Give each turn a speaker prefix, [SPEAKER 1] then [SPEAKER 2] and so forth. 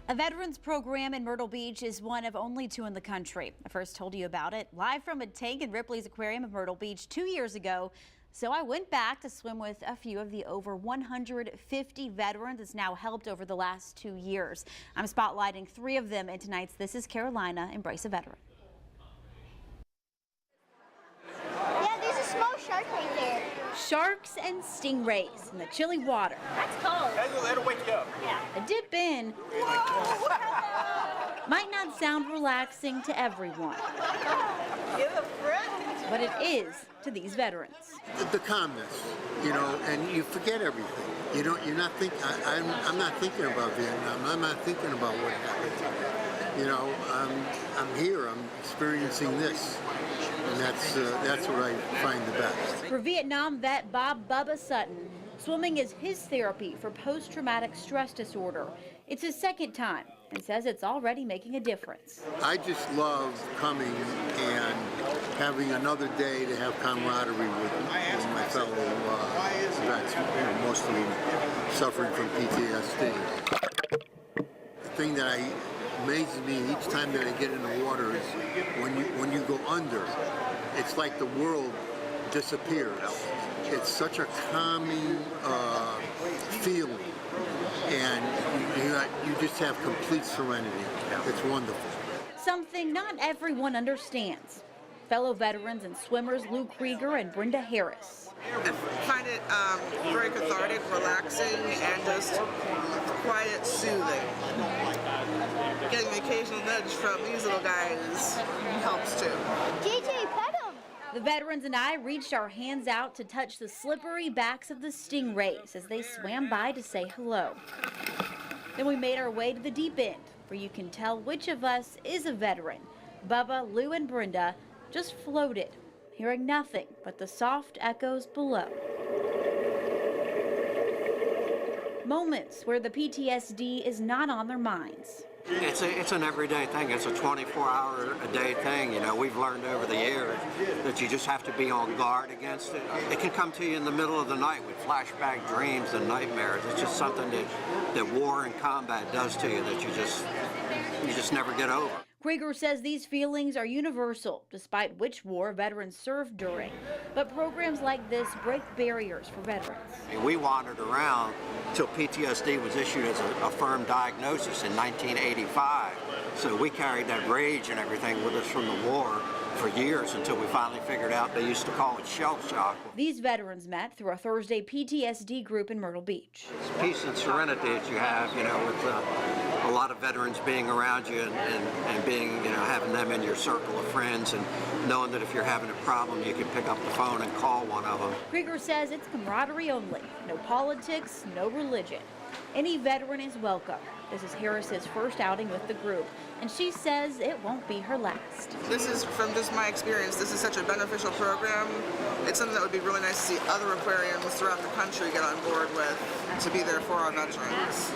[SPEAKER 1] A veterans program in Myrtle Beach is one of only 2 in the country. I first told you about it live from a tank in Ripley's Aquarium in Myrtle Beach 2 years ago. So I went back to swim with a few of the over 150 veterans it's now helped over the last 2 years. I'm spotlighting 3 of them in tonight's This is Carolina, Embrace a Veteran.
[SPEAKER 2] Yeah, there's a small shark right there.
[SPEAKER 1] Sharks and stingrays in the chilly water.
[SPEAKER 2] That's cold.
[SPEAKER 3] That'll wake you up.
[SPEAKER 2] Yeah.
[SPEAKER 1] A dip in might not sound relaxing to everyone, but it is to these veterans.
[SPEAKER 4] The calmness, you know, and you forget everything. You're not thinking. I'm not thinking about Vietnam. I'm not thinking about what happened. You know, I'm here. I'm experiencing this, and that's what I find the best.
[SPEAKER 1] For Vietnam vet Bob Bubba Sutton, swimming is his therapy for post-traumatic stress disorder. It's his second time and says it's already making a difference.
[SPEAKER 4] I just love coming and having another day to have camaraderie with my fellow vets, mostly suffering from PTSD. The thing that amazes me each time that I get in the water is when you go under, it's like the world disappears. It's such a calming feeling, and you just have complete serenity. It's wonderful.
[SPEAKER 1] Something not everyone understands. Fellow veterans and swimmers Lou Krieger and Brenda Harris.
[SPEAKER 5] I find it very cathartic, relaxing, and just quiet, soothing. Getting the occasional nudge from these little guys helps too.
[SPEAKER 2] JJ, pet him.
[SPEAKER 1] The veterans and I reached our hands out to touch the slippery backs of the stingrays as they swam by to say hello. Then we made our way to the deep end, where you can tell which of us is a veteran. Bubba, Lou, and Brenda just floated, hearing nothing but the soft echoes below. Moments where the PTSD is not on their minds.
[SPEAKER 6] It's an everyday thing. It's a 24-hour-a-day thing. You know, we've learned over the years that you just have to be on guard against it. It can come to you in the middle of the night with flashback dreams and nightmares. It's just something that war and combat does to you that you just never get over.
[SPEAKER 1] Krieger says these feelings are universal, despite which war veterans served during. But programs like this break barriers for veterans.
[SPEAKER 6] We wandered around till PTSD was issued as a firm diagnosis in 1985. So we carried that rage and everything with us from the war for years until we finally figured out they used to call it shell shock.
[SPEAKER 1] These veterans met through a Thursday PTSD group in Myrtle Beach.
[SPEAKER 6] Peace and serenity that you have, you know, with a lot of veterans being around you and being, you know, having them in your circle of friends and knowing that if you're having a problem, you can pick up the phone and call one of them.
[SPEAKER 1] Krieger says it's camaraderie only, no politics, no religion. Any veteran is welcome. This is Harris's first outing with the group, and she says it won't be her last.
[SPEAKER 5] This is, from just my experience, this is such a beneficial program. It's something that would be really nice to see other aquariums throughout the country get on board with, to be there for our veterans.